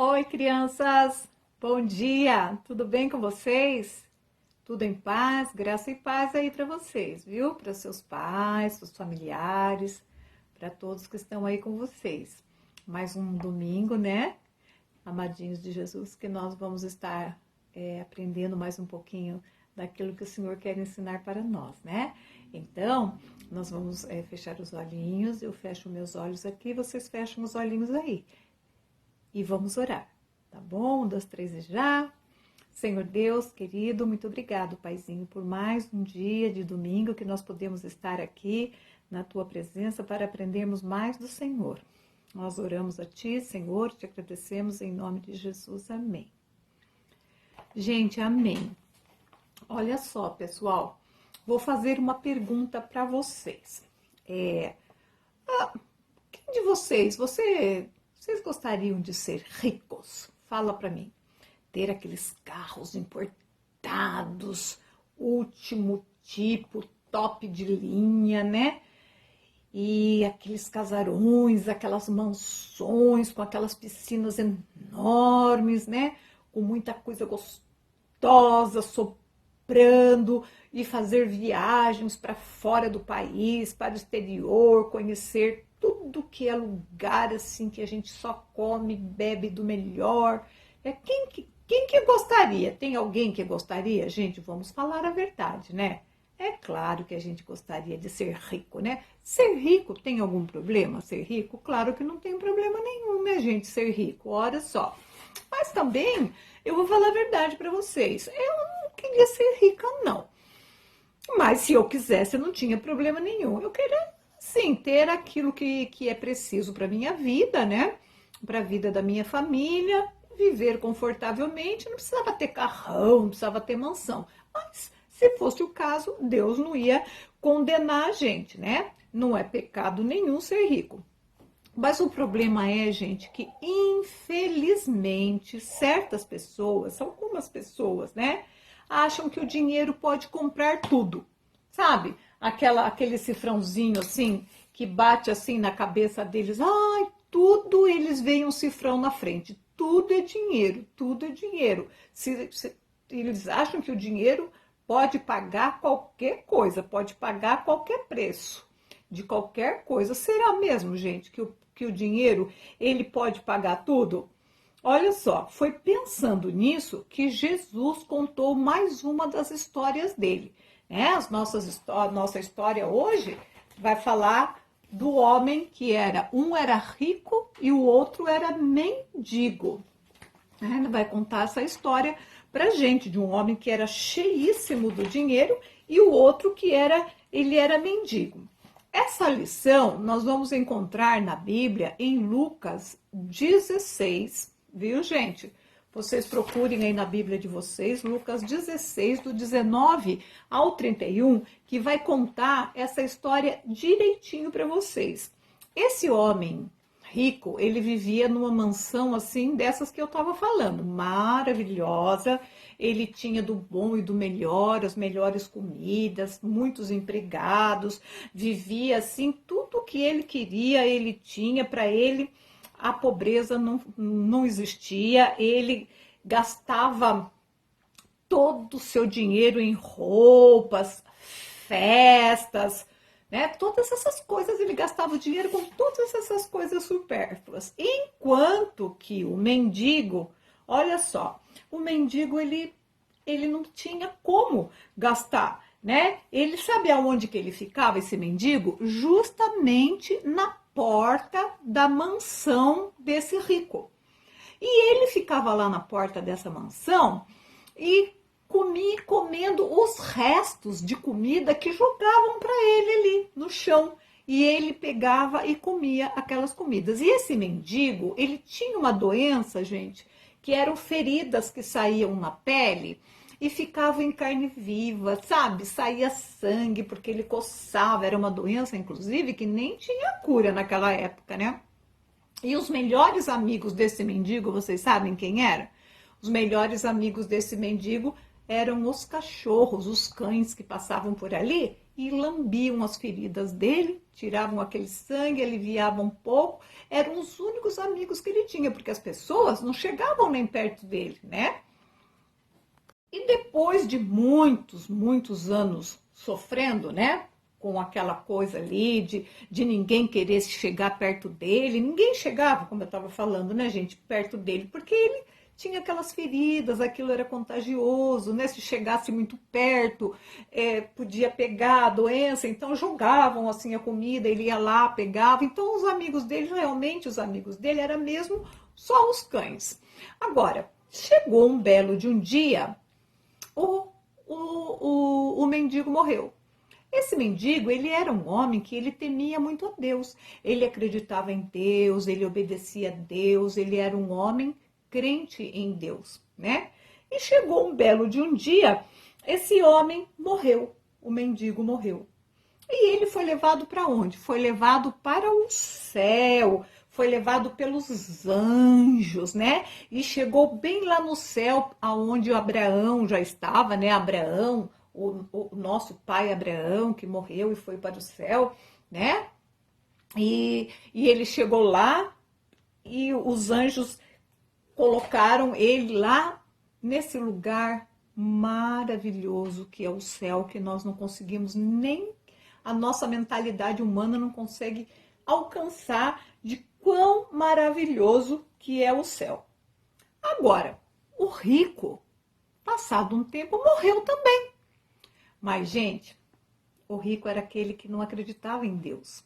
Oi, crianças! Bom dia! Tudo bem com vocês? Tudo em paz, graça e paz aí para vocês, viu? Para seus pais, seus familiares, para todos que estão aí com vocês. Mais um domingo, né? Amadinhos de Jesus, que nós vamos estar aprendendo mais um pouquinho daquilo que o Senhor quer ensinar para nós, né? Então, nós vamos fechar os olhinhos, eu fecho meus olhos aqui, vocês fecham os olhinhos aí. E vamos orar, tá bom? 1, 2, 3 e já. Senhor Deus, querido, muito obrigado, Paizinho, por mais um dia de domingo que nós podemos estar aqui na Tua presença para aprendermos mais do Senhor. Nós oramos a Ti, Senhor, te agradecemos em nome de Jesus, amém. Gente, amém. Olha só, pessoal, vou fazer uma pergunta para vocês. Quem de vocês gostariam de ser ricos? Fala para mim. Ter aqueles carros importados, último tipo, top de linha, né? E aqueles casarões, aquelas mansões com aquelas piscinas enormes, né? Com muita coisa gostosa soprando e fazer viagens para fora do país, para o exterior, conhecer tudo que é lugar assim que a gente só come, bebe do melhor. Quem que gostaria? Tem alguém que gostaria? Gente, vamos falar a verdade, né? É claro que a gente gostaria de ser rico, né? Ser rico tem algum problema? Ser rico? Claro que não tem problema nenhum, né, gente? Ser rico, olha só. Mas também, eu vou falar a verdade para vocês. Eu não queria ser rica, não. Mas se eu quisesse, eu não tinha problema nenhum. Eu queria, sim, ter aquilo que é preciso para minha vida, né? Para a vida da minha família, viver confortavelmente, não precisava ter carrão, não precisava ter mansão. Mas, se fosse o caso, Deus não ia condenar a gente, né? Não é pecado nenhum ser rico. Mas o problema é, gente, que infelizmente certas pessoas, algumas pessoas, né, acham que o dinheiro pode comprar tudo, sabe? Aquele cifrãozinho assim, que bate assim na cabeça deles, ai, tudo eles veem um cifrão na frente, tudo é dinheiro, tudo é dinheiro. Eles acham que o dinheiro pode pagar qualquer coisa, pode pagar qualquer preço de qualquer coisa. Será mesmo, gente, que o dinheiro ele pode pagar tudo? Olha só, foi pensando nisso que Jesus contou mais uma das histórias dele. Né? Nossa história hoje vai falar do homem que um era rico e o outro era mendigo. Ele vai contar essa história pra gente, de um homem que era cheíssimo do dinheiro e o outro que ele era mendigo. Essa lição nós vamos encontrar na Bíblia em Lucas 16, viu, gente? Vocês procurem aí na Bíblia de vocês, Lucas 16, do 19 ao 31, que vai contar essa história direitinho para vocês. Esse homem rico, ele vivia numa mansão assim, dessas que eu estava falando, maravilhosa. Ele tinha do bom e do melhor, as melhores comidas, muitos empregados, vivia assim, tudo que ele queria, ele tinha. Para ele, a pobreza não existia. Ele gastava todo o seu dinheiro em roupas, festas, né? Todas essas coisas, ele gastava o dinheiro com todas essas coisas supérfluas. Enquanto que o mendigo, olha só, o mendigo ele não tinha como gastar, né? Ele sabe aonde que ele ficava, esse mendigo? Justamente na porta da mansão desse rico. E ele ficava lá na porta dessa mansão e comendo os restos de comida que jogavam para ele ali no chão. E ele pegava e comia aquelas comidas. E esse mendigo, ele tinha uma doença, gente, que eram feridas que saíam na pele e ficavam em carne viva, sabe? Saía sangue porque ele coçava. Era uma doença, inclusive, que nem tinha cura naquela época, né? E os melhores amigos desse mendigo, vocês sabem quem era? Os melhores amigos desse mendigo eram os cachorros, os cães que passavam por ali e lambiam as feridas dele, tiravam aquele sangue, aliviavam um pouco. Eram os únicos amigos que ele tinha, porque as pessoas não chegavam nem perto dele, né? E depois de muitos, muitos anos sofrendo, né? Com aquela coisa ali de ninguém querer chegar perto dele. Ninguém chegava, como eu estava falando, né, gente, perto dele, porque ele tinha aquelas feridas, aquilo era contagioso, né? Se chegasse muito perto, podia pegar a doença, então jogavam assim a comida, ele ia lá, pegava. Então os amigos dele, realmente os amigos dele, eram mesmo só os cães. Agora, chegou um belo de um dia, o mendigo morreu. Esse mendigo, ele era um homem que ele temia muito a Deus. Ele acreditava em Deus, ele obedecia a Deus, ele era um homem crente em Deus, né? E chegou um belo de um dia, esse homem morreu, o mendigo morreu. E ele foi levado para onde? Foi levado para o céu, foi levado pelos anjos, né? E chegou bem lá no céu, aonde o Abraão já estava, né? Abraão, o nosso pai Abraão, que morreu e foi para o céu, né? E ele chegou lá e os anjos colocaram ele lá nesse lugar maravilhoso que é o céu, que nós não conseguimos nem, a nossa mentalidade humana não consegue alcançar de quão maravilhoso que é o céu. Agora, o rico, passado um tempo, morreu também. Mas, gente, o rico era aquele que não acreditava em Deus.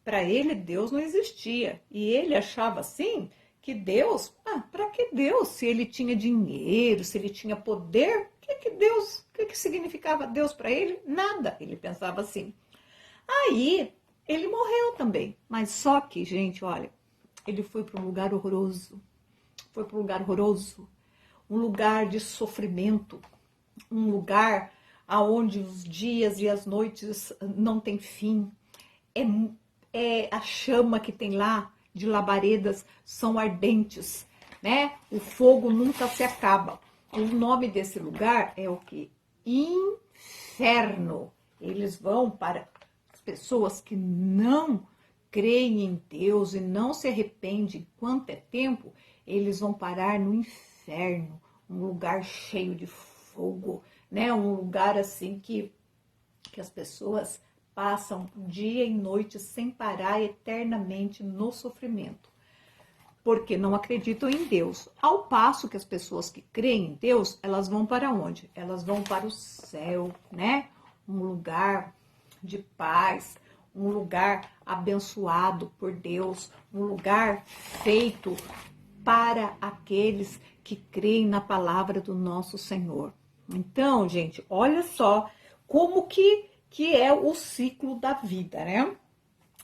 Para ele, Deus não existia. E ele achava assim que Deus, para que Deus? Se ele tinha dinheiro, se ele tinha poder, o que significava Deus para ele? Nada. Ele pensava assim. Aí, ele morreu também. Mas só que, gente, olha, ele foi para um lugar horroroso. Foi para um lugar horroroso. Um lugar de sofrimento. Um lugar onde os dias e as noites não têm fim. A chama que tem lá de labaredas são ardentes, né? O fogo nunca se acaba. O nome desse lugar é o que? Inferno. Eles vão para as pessoas que não creem em Deus e não se arrependem quanto é tempo, eles vão parar no inferno, um lugar cheio de fogo, né? Um lugar assim que as pessoas passam dia e noite sem parar eternamente no sofrimento, porque não acreditam em Deus. Ao passo que as pessoas que creem em Deus, elas vão para onde? Elas vão para o céu, né? Um lugar de paz, um lugar abençoado por Deus, um lugar feito para aqueles que creem na palavra do nosso Senhor. Então, gente, olha só como que é o ciclo da vida, né?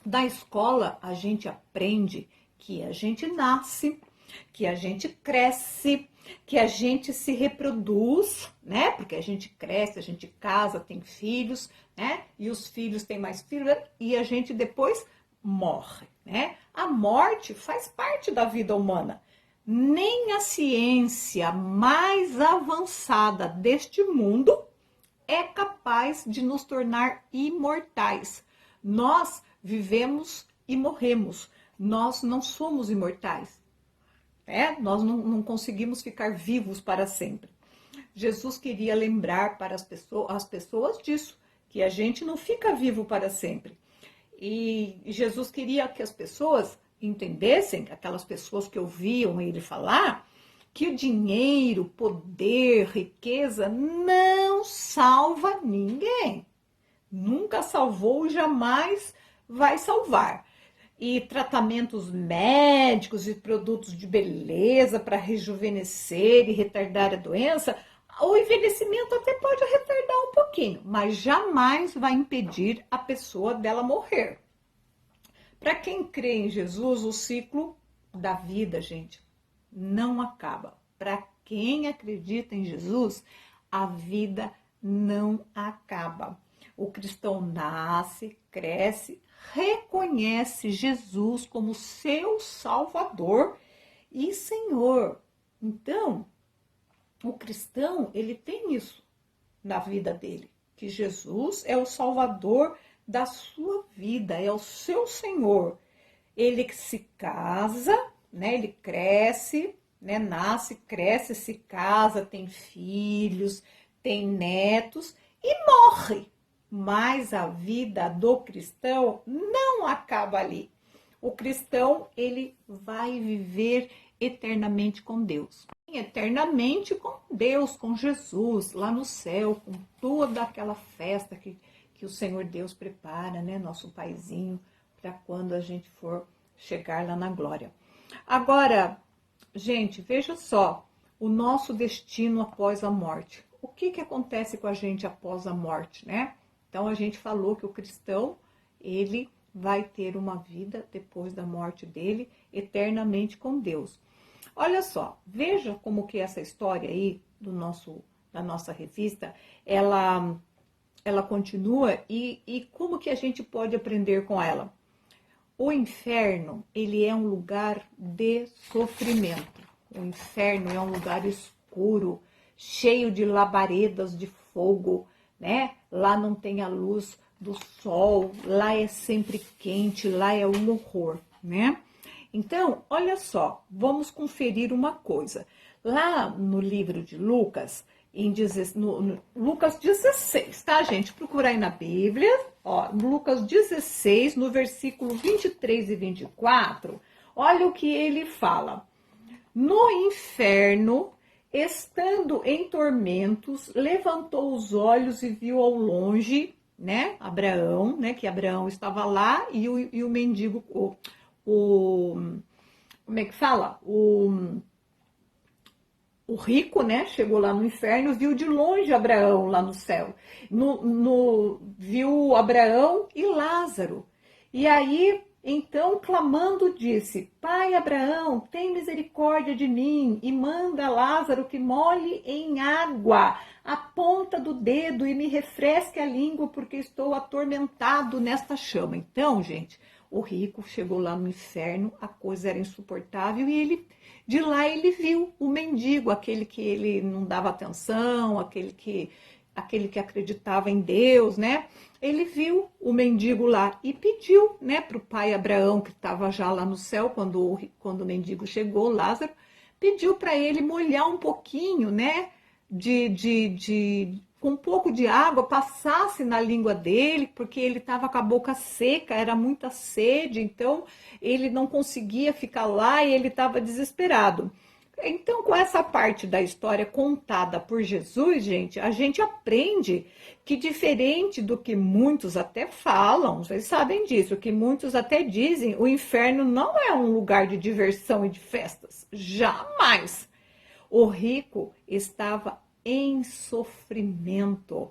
Da escola a gente aprende que a gente nasce, que a gente cresce, que a gente se reproduz, né? Porque a gente cresce, a gente casa, tem filhos, né? E os filhos têm mais filhos e a gente depois morre, né? A morte faz parte da vida humana. Nem a ciência mais avançada deste mundo é capaz de nos tornar imortais. Nós vivemos e morremos. Nós não somos imortais. Nós não conseguimos ficar vivos para sempre. Jesus queria lembrar para as pessoas disso, que a gente não fica vivo para sempre. E Jesus queria que as pessoas entendessem, aquelas pessoas que ouviam ele falar, que o dinheiro, poder, riqueza não salva ninguém. Nunca salvou e jamais vai salvar. E tratamentos médicos e produtos de beleza para rejuvenescer e retardar a doença, o envelhecimento até pode retardar um pouquinho, mas jamais vai impedir a pessoa dela morrer. Para quem crê em Jesus, o ciclo da vida, gente, não acaba. Para quem acredita em Jesus, a vida não acaba. O cristão nasce, cresce, reconhece Jesus como seu Salvador e Senhor. Então, o cristão, ele tem isso na vida dele, que Jesus é o Salvador da sua vida, é o seu Senhor. Ele que se casa, né? Ele cresce, né? Nasce, cresce, se casa, tem filhos, tem netos e morre. Mas a vida do cristão não acaba ali. O cristão, ele vai viver eternamente com Deus. Eternamente com Deus, com Jesus, lá no céu, com toda aquela festa que o Senhor Deus prepara, né? Nosso Paizinho, para quando a gente for chegar lá na glória. Agora, gente, veja só, o nosso destino após a morte. O que acontece com a gente após a morte, né? Então, a gente falou que o cristão, ele vai ter uma vida depois da morte dele, eternamente com Deus. Olha só, veja como que essa história aí da nossa revista, ela continua e como que a gente pode aprender com ela. O inferno, ele é um lugar de sofrimento. O inferno é um lugar escuro, cheio de labaredas de fogo, né? Lá não tem a luz do sol, lá é sempre quente, lá é um horror, né? Então, olha só, vamos conferir uma coisa. Lá no livro de Lucas, Lucas 16, tá, gente? Procura aí na Bíblia, ó, Lucas 16, no versículo 23 e 24, olha o que ele fala. No inferno, estando em tormentos, levantou os olhos e viu ao longe, né, Abraão, né, que Abraão estava lá e o mendigo, como é que fala? O rico, né, chegou lá no inferno, viu de longe Abraão lá no céu. Viu Abraão e Lázaro. E aí, então, clamando, disse, Pai Abraão, tem misericórdia de mim e manda Lázaro que molhe em água a ponta do dedo e me refresque a língua porque estou atormentado nesta chama. Então, gente, o rico chegou lá no inferno, a coisa era insuportável e de lá ele viu o mendigo, aquele que ele não dava atenção, aquele que acreditava em Deus, né? Ele viu o mendigo lá e pediu, né, para o pai Abraão, que estava já lá no céu, quando o mendigo chegou, Lázaro, pediu para ele molhar um pouquinho, né, com um pouco de água, passasse na língua dele, porque ele estava com a boca seca, era muita sede, então ele não conseguia ficar lá e ele estava desesperado. Então, com essa parte da história contada por Jesus, gente, a gente aprende que, diferente do que muitos até falam, vocês sabem disso, que muitos até dizem, o inferno não é um lugar de diversão e de festas. Jamais! O rico estava em sofrimento.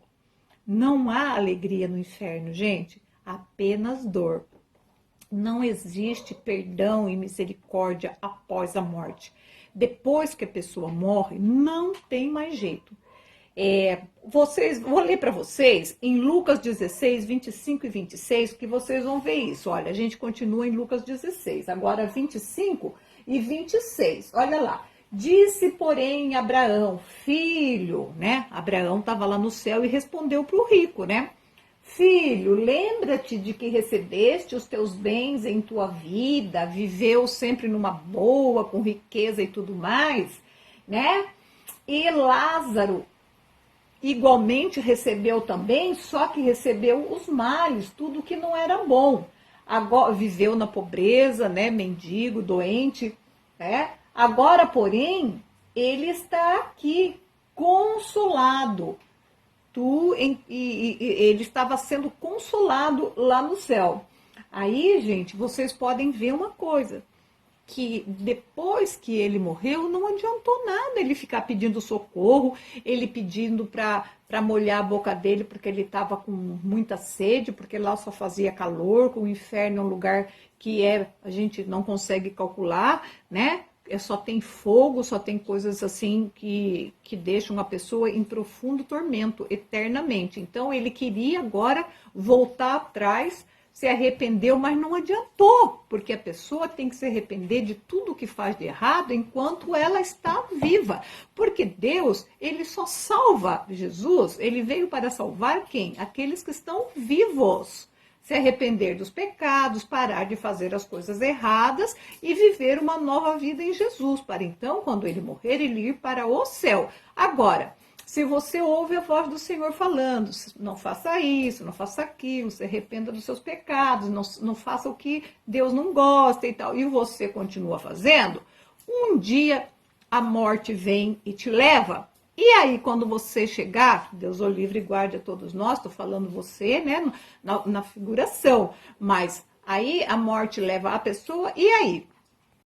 Não há alegria no inferno, gente, apenas dor. Não existe perdão e misericórdia após a morte. Depois que a pessoa morre, não tem mais jeito. Vou ler para vocês em Lucas 16, 25 e 26, que vocês vão ver isso. Olha, a gente continua em Lucas 16, agora 25 e 26. Olha lá. Disse, porém, Abraão, filho, né? Abraão estava lá no céu e respondeu para o rico, né? Filho, lembra-te de que recebeste os teus bens em tua vida, viveu sempre numa boa, com riqueza e tudo mais, né? E Lázaro igualmente recebeu também, só que recebeu os males, tudo que não era bom. Agora viveu na pobreza, né? Mendigo, doente, né? Agora, porém, ele está aqui consolado. Ele estava sendo consolado lá no céu. Aí, gente, vocês podem ver uma coisa, que depois que ele morreu, não adiantou nada ele ficar pedindo socorro, ele pedindo para molhar a boca dele, porque ele estava com muita sede, porque lá só fazia calor, o inferno é um lugar que a gente não consegue calcular, né? Só tem fogo, só tem coisas assim que deixam a pessoa em profundo tormento eternamente. Então ele queria agora voltar atrás, se arrependeu, mas não adiantou, porque a pessoa tem que se arrepender de tudo que faz de errado enquanto ela está viva. Porque Deus, ele só salva Jesus, ele veio para salvar quem? Aqueles que estão vivos. Se arrepender dos pecados, parar de fazer as coisas erradas e viver uma nova vida em Jesus, para então, quando ele morrer, ele ir para o céu. Agora, se você ouve a voz do Senhor falando, não faça isso, não faça aquilo, se arrependa dos seus pecados, não faça o que Deus não gosta e tal, e você continua fazendo, um dia a morte vem e te leva. E aí, quando você chegar, Deus o livre e guarde a todos nós, estou falando você, né, na figuração, mas aí a morte leva a pessoa, e aí?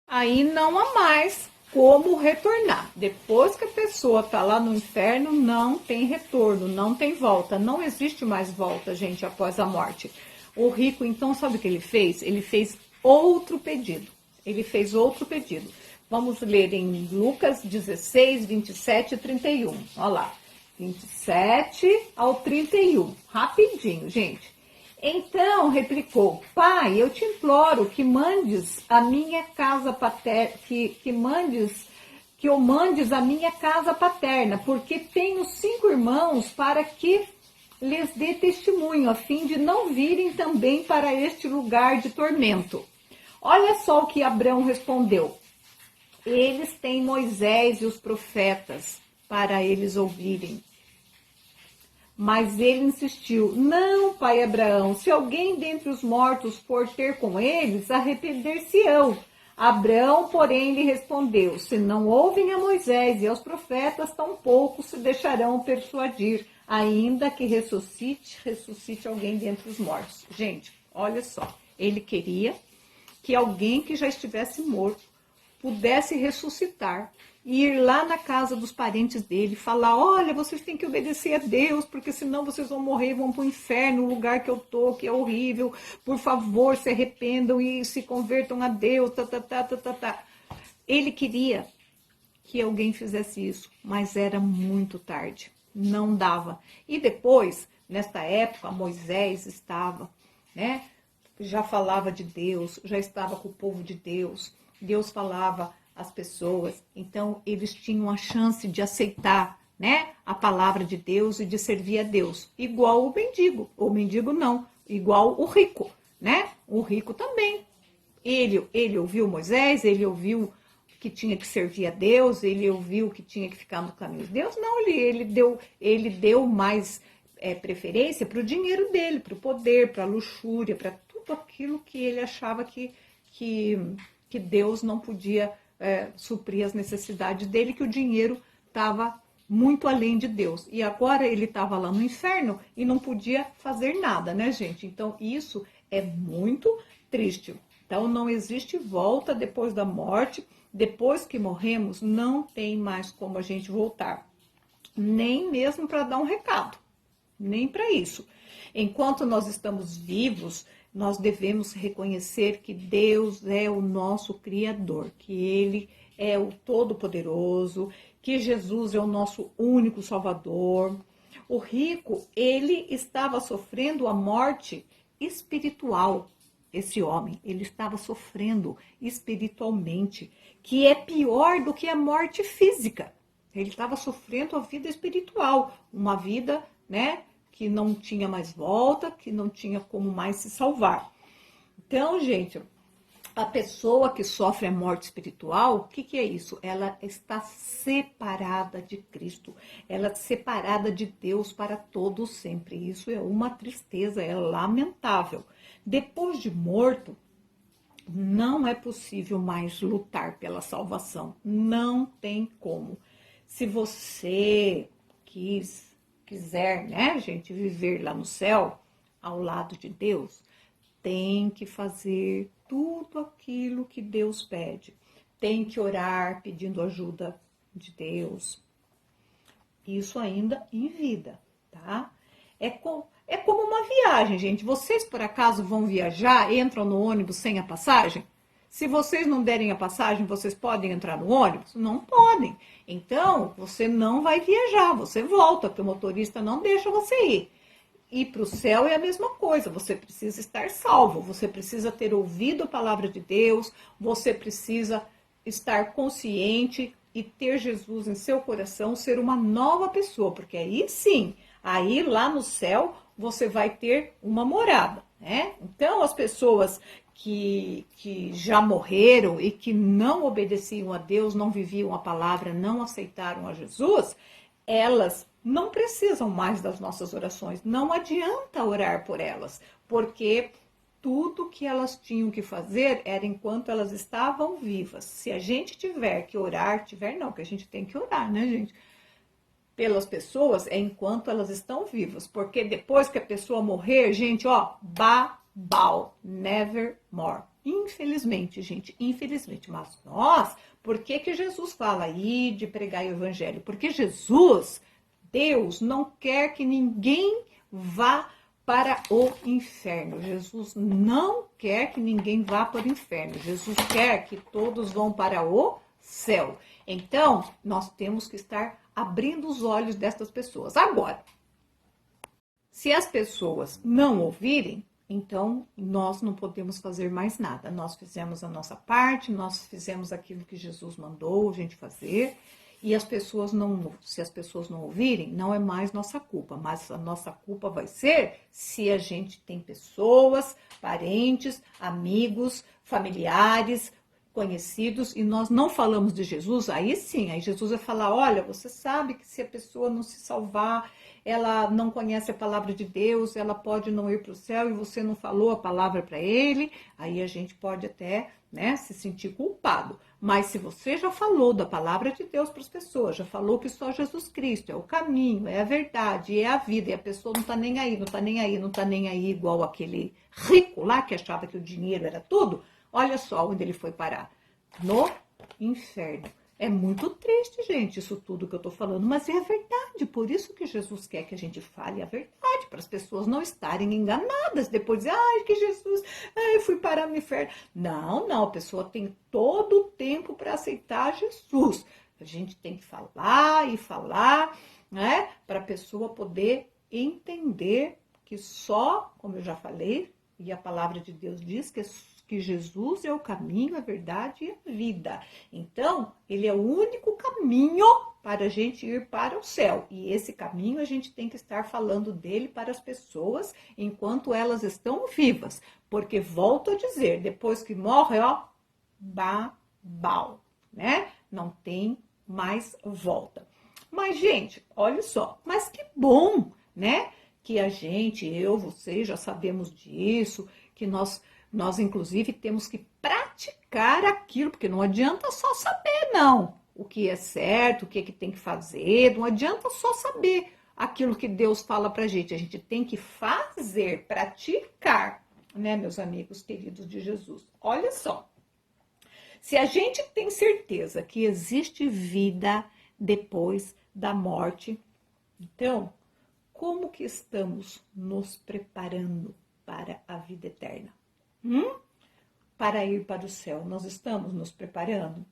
Aí não há mais como retornar. Depois que a pessoa está lá no inferno, não tem retorno, não tem volta, não existe mais volta, gente, após a morte. O rico, então, sabe o que ele fez? Ele fez outro pedido. Ele fez outro pedido. Vamos ler em Lucas 16, 27 e 31. Olha lá, 27 ao 31. Rapidinho, gente. Então replicou: Pai, eu te imploro que mandes a minha casa paterna, que eu mandes a minha casa paterna, porque tenho 5 irmãos, para que lhes dê testemunho, a fim de não virem também para este lugar de tormento. Olha só o que Abraão respondeu: eles têm Moisés e os profetas para eles ouvirem. Mas ele insistiu: não, pai Abraão, se alguém dentre os mortos for ter com eles, arrepender-se-ão. Abraão, porém, lhe respondeu: se não ouvem a Moisés e aos profetas, tampouco se deixarão persuadir, ainda que ressuscite alguém dentre os mortos. Gente, olha só, ele queria que alguém que já estivesse morto pudesse ressuscitar e ir lá na casa dos parentes dele, falar: olha, vocês têm que obedecer a Deus, porque senão vocês vão morrer, vão para o inferno, o lugar que eu tô, que é horrível, por favor, se arrependam e se convertam a Deus, Ele queria que alguém fizesse isso, mas era muito tarde, não dava. E depois, nesta época, Moisés estava, né, já falava de Deus, já estava com o povo de Deus, Deus falava às pessoas, então eles tinham a chance de aceitar, né, a palavra de Deus e de servir a Deus, igual o mendigo não, igual o rico, né, o rico também, ele ouviu Moisés, ele ouviu que tinha que servir a Deus, ele ouviu que tinha que ficar no caminho de Deus, não, ele deu mais preferência para o dinheiro dele, para o poder, para a luxúria, para tudo aquilo que ele achava que Deus não podia suprir as necessidades dele, que o dinheiro estava muito além de Deus. E agora ele estava lá no inferno e não podia fazer nada, né, gente? Então isso é muito triste. Então não existe volta depois da morte. Depois que morremos, não tem mais como a gente voltar. Nem mesmo para dar um recado. Nem para isso. Enquanto nós estamos vivos, nós devemos reconhecer que Deus é o nosso Criador, que Ele é o Todo-Poderoso, que Jesus é o nosso único Salvador. O rico, ele estava sofrendo a morte espiritual. Esse homem, ele estava sofrendo espiritualmente, que é pior do que a morte física. Ele estava sofrendo a vida espiritual, uma vida, né, que não tinha mais volta, que não tinha como mais se salvar. Então, gente, a pessoa que sofre a morte espiritual, o que é isso? Ela está separada de Cristo, ela é separada de Deus para todo sempre. Isso é uma tristeza, é lamentável. Depois de morto, não é possível mais lutar pela salvação, não tem como. Se você quiser, né, gente, viver lá no céu, ao lado de Deus, tem que fazer tudo aquilo que Deus pede. Tem que orar pedindo ajuda de Deus. Isso ainda em vida, tá? É como uma viagem, gente. Vocês, por acaso, vão viajar, entram no ônibus sem a passagem? Se vocês não derem a passagem, vocês podem entrar no ônibus? Não podem. Então, você não vai viajar, você volta, porque o motorista não deixa você ir. ir para o céu é a mesma coisa, você precisa estar salvo, você precisa ter ouvido a palavra de Deus, você precisa estar consciente e ter Jesus em seu coração, ser uma nova pessoa, porque aí sim, aí lá no céu você vai ter uma morada, né? Então as pessoas que já morreram e que não obedeciam a Deus, não viviam a palavra, não aceitaram a Jesus, elas não precisam mais das nossas orações. Não adianta orar por elas, porque tudo que elas tinham que fazer era enquanto elas estavam vivas. Se a gente tiver que orar, que a gente tem que orar, né, gente? Pelas pessoas é enquanto elas estão vivas, porque depois que a pessoa morrer, gente, ó, babau, never more. Infelizmente, gente, infelizmente. Mas nós, por que Jesus fala aí de pregar o evangelho? Porque Jesus, Deus, não quer que ninguém vá para o inferno. Jesus não quer que ninguém vá para o inferno. Jesus quer que todos vão para o céu. Então, nós temos que estar abrindo os olhos destas pessoas. Agora, se as pessoas não ouvirem, então nós não podemos fazer mais nada. Nós fizemos a nossa parte, nós fizemos aquilo que Jesus mandou a gente fazer, e as pessoas não, se as pessoas não ouvirem, não é mais nossa culpa, mas a nossa culpa vai ser se a gente tem pessoas, parentes, amigos, familiares, conhecidos, e nós não falamos de Jesus, aí sim, aí Jesus vai falar, olha, você sabe que se a pessoa não se salvar, ela não conhece a palavra de Deus, ela pode não ir para o céu e você não falou a palavra para ele, aí a gente pode até, né, se sentir culpado. Mas se você já falou da palavra de Deus para as pessoas, já falou que só Jesus Cristo é o caminho, é a verdade, é a vida, e a pessoa não está nem aí, não está nem aí, não está nem aí, igual aquele rico lá que achava que o dinheiro era tudo, olha só onde ele foi parar, no inferno. É muito triste, gente, isso tudo que eu estou falando, mas é a verdade. Por isso que Jesus quer que a gente fale a verdade, para as pessoas não estarem enganadas. Depois dizer, ai, que Jesus, ai, eu fui parar no inferno. Não, não, a pessoa tem todo o tempo para aceitar Jesus. A gente tem que falar e falar, né, para a pessoa poder entender que só, como eu já falei, e a palavra de Deus diz que Jesus é o caminho, a verdade e a vida. Então, ele é o único caminho para a gente ir para o céu. E esse caminho a gente tem que estar falando dele para as pessoas enquanto elas estão vivas. Porque, volto a dizer, depois que morre, ó, babau, né? Não tem mais volta. Mas, gente, olha só, mas que bom, né? Que a gente, eu, você, já sabemos disso, que nós inclusive, temos que praticar aquilo, porque não adianta só saber, não, o que é certo, o que tem que fazer, não adianta só saber aquilo que Deus fala pra gente, a gente tem que fazer, praticar, né, meus amigos queridos de Jesus? Olha só, se a gente tem certeza que existe vida depois da morte, então, como que estamos nos preparando para a vida eterna? Para ir para o céu, nós estamos nos preparando,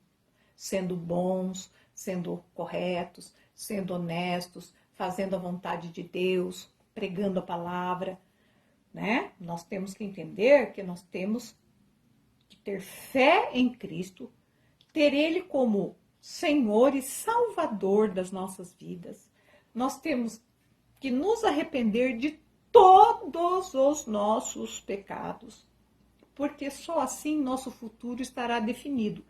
sendo bons, sendo corretos, sendo honestos, fazendo a vontade de Deus, pregando a palavra, né? Nós temos que entender que nós temos que ter fé em Cristo, ter Ele como Senhor e Salvador das nossas vidas. Nós temos que nos arrepender de todos os nossos pecados, porque só assim nosso futuro estará definido,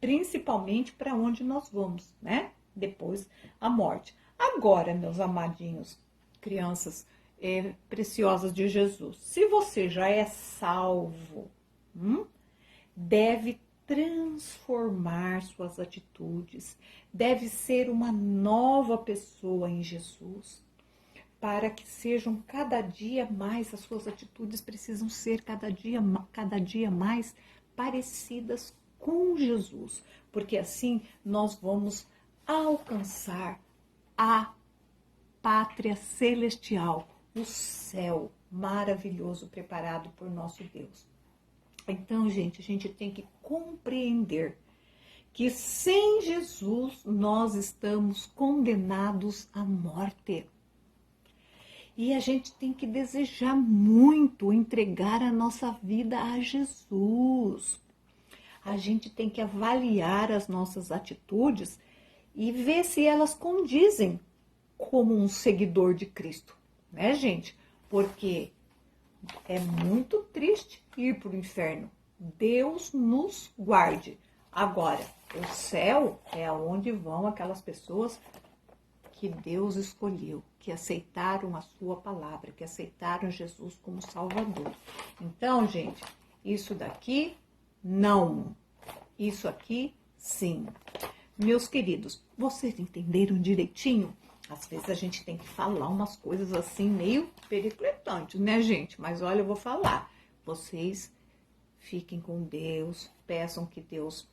principalmente para onde nós vamos, né? Depois a morte. Agora, meus amadinhos, crianças preciosas de Jesus, se você já é salvo, deve transformar suas atitudes, deve ser uma nova pessoa em Jesus. Para que sejam cada dia mais, as suas atitudes precisam ser cada dia mais parecidas com Jesus, porque assim nós vamos alcançar a pátria celestial, o céu maravilhoso preparado por nosso Deus. Então, gente, a gente tem que compreender que sem Jesus nós estamos condenados à morte. E a gente tem que desejar muito entregar a nossa vida a Jesus. A gente tem que avaliar as nossas atitudes e ver se elas condizem como um seguidor de Cristo, né, gente? Porque é muito triste ir para o inferno. Deus nos guarde. Agora, o céu é onde vão aquelas pessoas que Deus escolheu, que aceitaram a sua palavra, que aceitaram Jesus como Salvador. Então, gente, isso daqui, não. Isso aqui, sim. Meus queridos, vocês entenderam direitinho? Às vezes a gente tem que falar umas coisas assim meio periclitantes, né, gente? Mas olha, eu vou falar. Vocês fiquem com Deus, peçam que Deus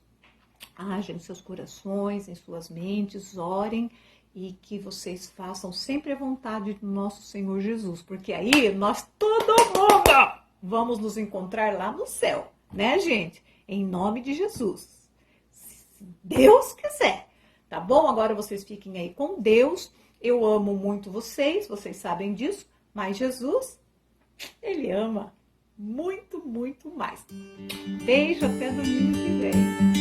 haja em seus corações, em suas mentes, orem e que vocês façam sempre a vontade do nosso Senhor Jesus, porque aí nós todo mundo vamos nos encontrar lá no céu, né, gente? Em nome de Jesus. Se Deus quiser, tá bom? Agora vocês fiquem aí com Deus. Eu amo muito vocês sabem disso, mas Jesus, Ele ama muito, muito mais. Beijo, até domingo que vem.